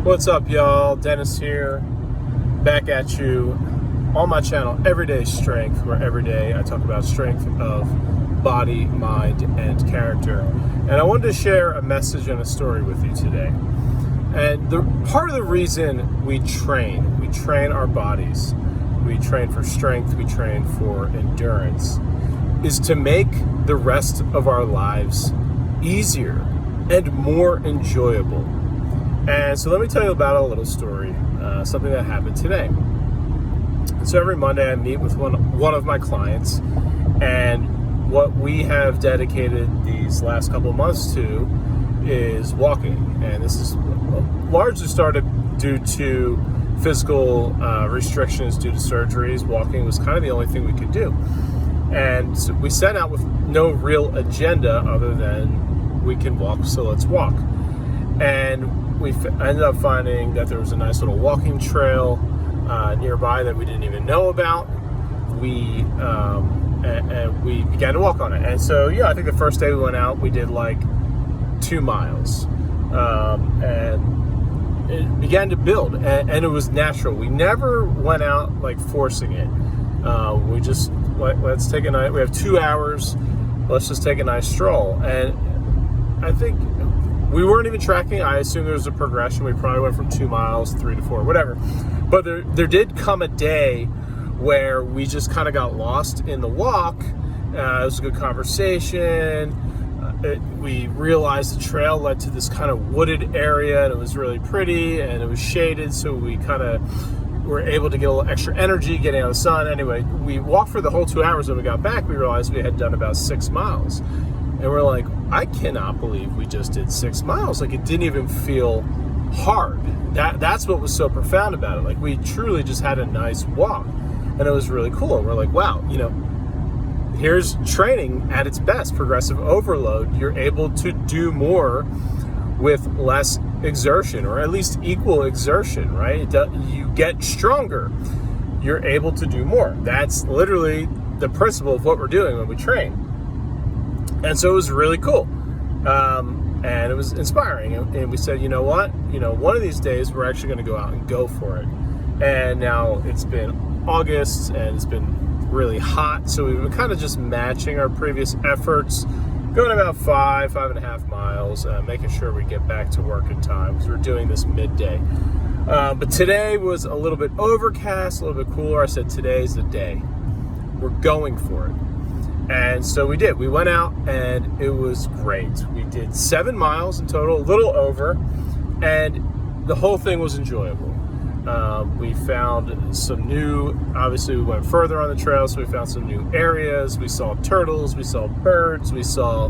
What's up, y'all? Dennis here, back at you on my channel, Everyday Strength, where every day I talk about strength of body, mind, and character. And I wanted to share a message and a story with you today. And part of the reason we train our bodies, we train for strength, we train for endurance, is to make the rest of our lives easier and more enjoyable. And so let me tell you about a little story, something that happened today. So every Monday I meet with one of my clients, and what we have dedicated these last couple of months to is walking. And this is largely started due to physical restrictions due to surgeries. Walking was kind of the only thing we could do. And so we set out with no real agenda other than we can walk, so let's walk. And we ended up finding that there was a nice little walking trail nearby that we didn't even know about. And we began to walk on it. And so, I think the first day we went out, we did like 2 miles. And it began to build, and it was natural. We never went out like forcing it. We just, let's take a night. We have 2 hours. Let's just take a nice stroll. And I think we weren't even tracking. I assume there was a progression. We probably went from 2 miles, 3 to 4, whatever. But there did come a day where we just kind of got lost in the walk. It was a good conversation. We realized the trail led to this kind of wooded area, and it was really pretty, and it was shaded, so we kind of were able to get a little extra energy getting out of the sun. Anyway, we walked for the whole 2 hours. When we got back, we realized we had done about 6 miles. And we're like, I cannot believe we just did 6 miles. Like, it didn't even feel hard. That's what was so profound about it. Like, we truly just had a nice walk, and it was really cool. And we're like, wow, here's training at its best. Progressive overload. You're able to do more with less exertion, or at least equal exertion, right? You get stronger. You're able to do more. That's literally the principle of what we're doing when we train. And so it was really cool. And it was inspiring. And we said, you know what? One of these days we're actually going to go out and go for it. And now it's been August and it's been really hot. So we've been kind of just matching our previous efforts, going about 5.5 miles, making sure we get back to work in time, because we're doing this midday. But today was a little bit overcast, a little bit cooler. I said, today's the day. We're going for it. And so we did. We went out, and it was great. We did 7 miles in total, a little over, and the whole thing was enjoyable. We found some new, obviously we went further on the trail, so we found some new areas. We saw turtles, we saw birds, we saw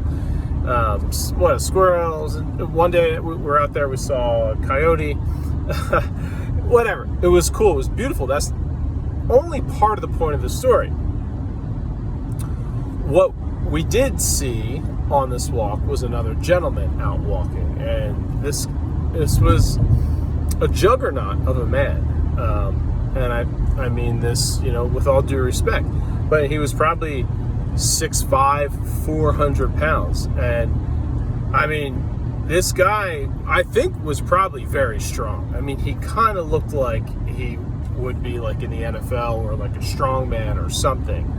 squirrels. And one day we were out there, we saw a coyote. Whatever. It was cool. It was beautiful. That's only part of the point of the story. What we did see on this walk was another gentleman out walking, and this was a juggernaut of a man, and I mean this, with all due respect, but he was probably 6'5", 400 pounds, and I mean, this guy, I think, was probably very strong. I mean, he kind of looked like he would be like in the NFL or like a strongman or something.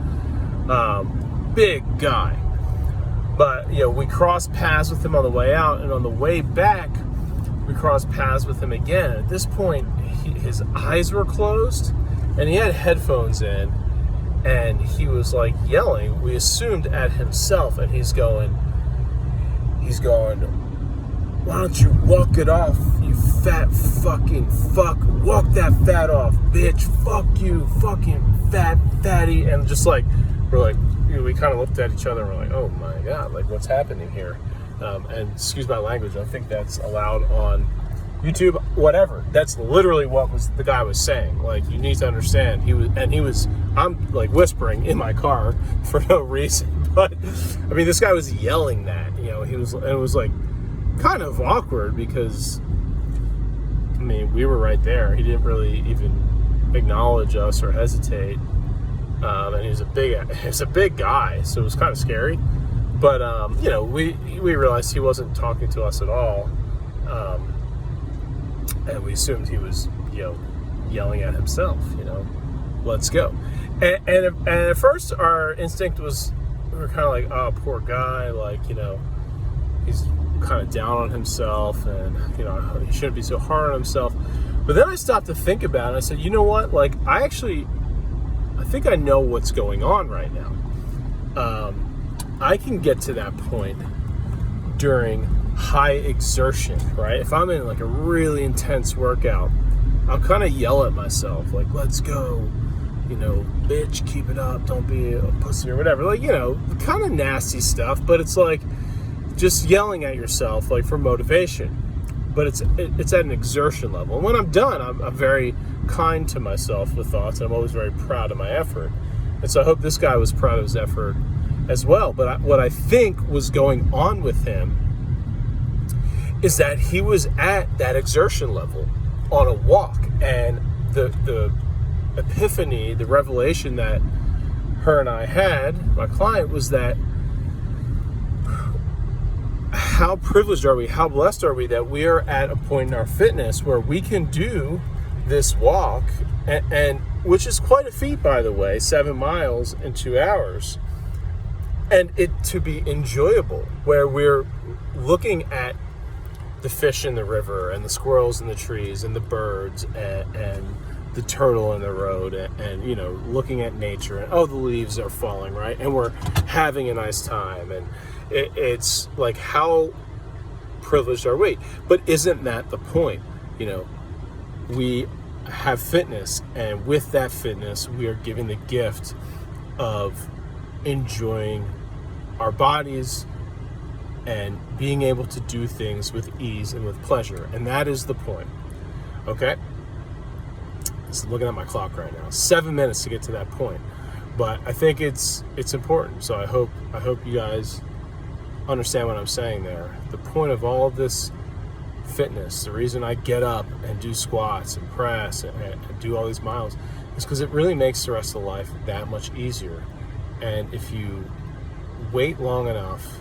Big guy. But, we crossed paths with him on the way out, and on the way back, we crossed paths with him again. At this point, his eyes were closed, and he had headphones in, and he was like yelling, we assumed at himself, and he's going, why don't you walk it off, you fat fucking fuck, walk that fat off, bitch, fuck you, fucking fat fatty, and just like, we're like, we kind of looked at each other and we're like, oh my God, like what's happening here? And excuse my language, I think that's allowed on YouTube, whatever. That's literally what the guy was saying. Like, you need to understand, I'm like whispering in my car for no reason, but I mean, this guy was yelling that, it was like kind of awkward because, I mean, we were right there. He didn't really even acknowledge us or hesitate. And he was a big guy, so it was kind of scary. But we realized he wasn't talking to us at all. And we assumed he was, yelling at himself, let's go. And at first our instinct was, we were kind of like, oh, poor guy, like, he's kind of down on himself, and, he shouldn't be so hard on himself. But then I stopped to think about it. I said, you know what? Like, I think I know what's going on right now. I can get to that point during high exertion, right? If I'm in like a really intense workout, I'll kind of yell at myself, like, let's go, bitch, keep it up, don't be a pussy or whatever. Like, kind of nasty stuff, but it's like just yelling at yourself, like, for motivation. But it's at an exertion level. And when I'm done, I'm very kind to myself with thoughts. I'm always very proud of my effort. And so I hope this guy was proud of his effort as well. But what I think was going on with him is that he was at that exertion level on a walk. And the epiphany, the revelation that her and I had, my client, was that how privileged are we, how blessed are we that we are at a point in our fitness where we can do this walk, and which is quite a feat, by the way, 7 miles in 2 hours, and it to be enjoyable, where we're looking at the fish in the river and the squirrels in the trees and the birds and the turtle in the road and looking at nature, and the leaves are falling, right, and we're having a nice time, and it's like, how privileged are we? But isn't that the point? We have fitness, and with that fitness, we are given the gift of enjoying our bodies and being able to do things with ease and with pleasure. And that is the point. Okay? Just looking at my clock right now. 7 minutes to get to that point. But I think it's important. So I hope you guys understand what I'm saying there. The point of all of this fitness, the reason I get up and do squats and press and do all these miles, is because it really makes the rest of life that much easier. And if you wait long enough,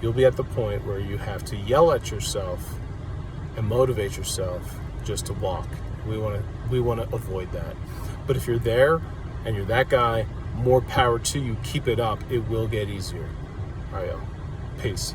you'll be at the point where you have to yell at yourself and motivate yourself just to walk. We want to avoid that. But if you're there and you're that guy, more power to you. Keep it up. It will get easier. All right, y'all. Peace.